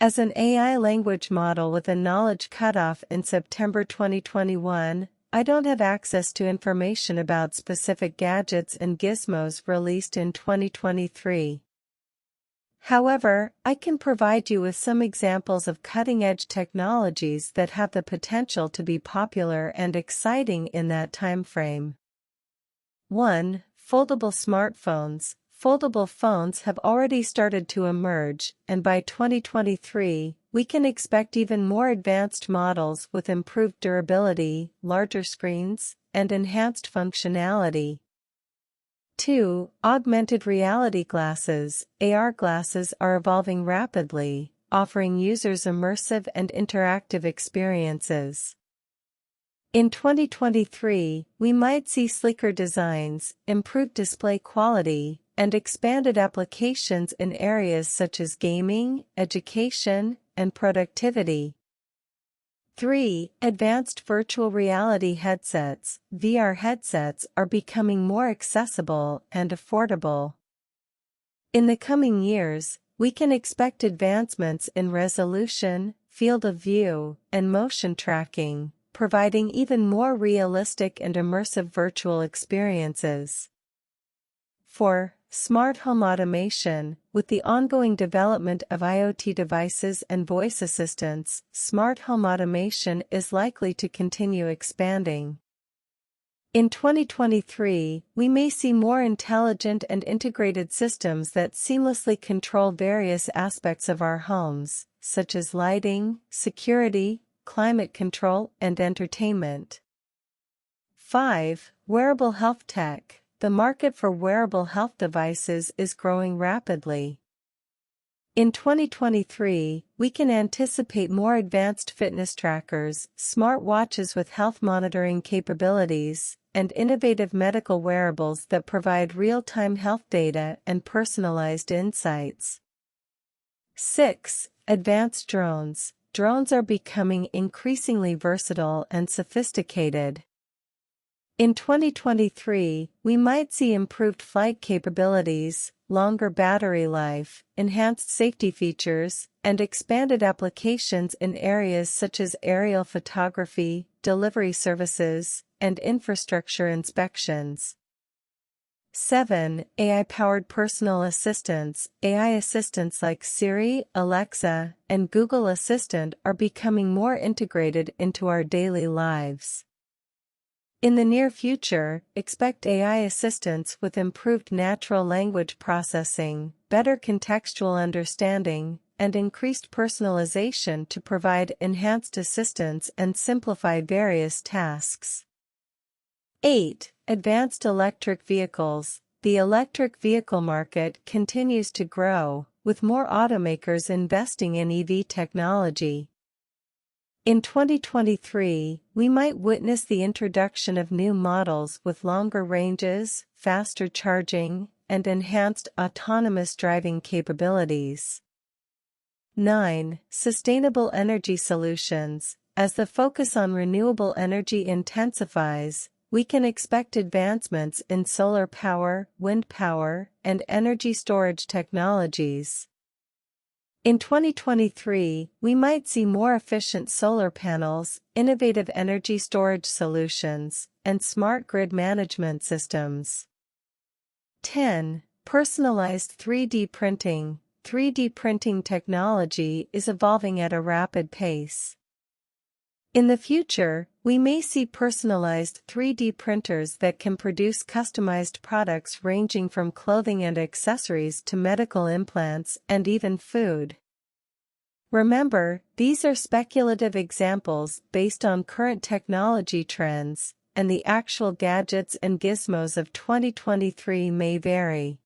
As an AI language model with a knowledge cutoff in September 2021, I don't have access to information about specific gadgets and gizmos released in 2023. However, I can provide you with some examples of cutting-edge technologies that have the potential to be popular and exciting in that timeframe. 1. Foldable smartphones. Foldable phones have already started to emerge, and by 2023, we can expect even more advanced models with improved durability, larger screens, and enhanced functionality. 2. Augmented reality glasses. AR glasses are evolving rapidly, offering users immersive and interactive experiences. In 2023, we might see sleeker designs, improved display quality, and expanded applications in areas such as gaming, education, and productivity. 3. Advanced virtual reality headsets. VR headsets are becoming more accessible and affordable. In the coming years, we can expect advancements in resolution, field of view, and motion tracking, providing even more realistic and immersive virtual experiences. 4. Smart home automation. With the ongoing development of IoT devices and voice assistants, smart home automation is likely to continue expanding. In 2023, we may see more intelligent and integrated systems that seamlessly control various aspects of our homes, such as lighting, security, climate control, and entertainment. 5. Wearable health tech. The market for wearable health devices is growing rapidly. In 2023, we can anticipate more advanced fitness trackers, smart watches with health monitoring capabilities, and innovative medical wearables that provide real-time health data and personalized insights. 6. Advanced drones. Drones are becoming increasingly versatile and sophisticated. In 2023, we might see improved flight capabilities, longer battery life, enhanced safety features, and expanded applications in areas such as aerial photography, delivery services, and infrastructure inspections. 7. AI-powered personal assistants. AI assistants like Siri, Alexa, and Google Assistant are becoming more integrated into our daily lives. In the near future, expect AI assistants with improved natural language processing, better contextual understanding, and increased personalization to provide enhanced assistance and simplify various tasks. 8. Advanced electric vehicles. The electric vehicle market continues to grow, with more automakers investing in EV technology. In 2023, we might witness the introduction of new models with longer ranges, faster charging, and enhanced autonomous driving capabilities. 9. Sustainable energy solutions. As the focus on renewable energy intensifies, we can expect advancements in solar power, wind power, and energy storage technologies. In 2023, we might see more efficient solar panels, innovative energy storage solutions, and smart grid management systems. 10. Personalized 3D printing. 3D printing technology is evolving at a rapid pace. In the future, we may see personalized 3D printers that can produce customized products ranging from clothing and accessories to medical implants and even food. Remember, these are speculative examples based on current technology trends, and the actual gadgets and gizmos of 2023 may vary.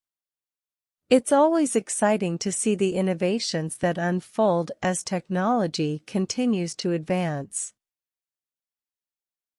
It's always exciting to see the innovations that unfold as technology continues to advance.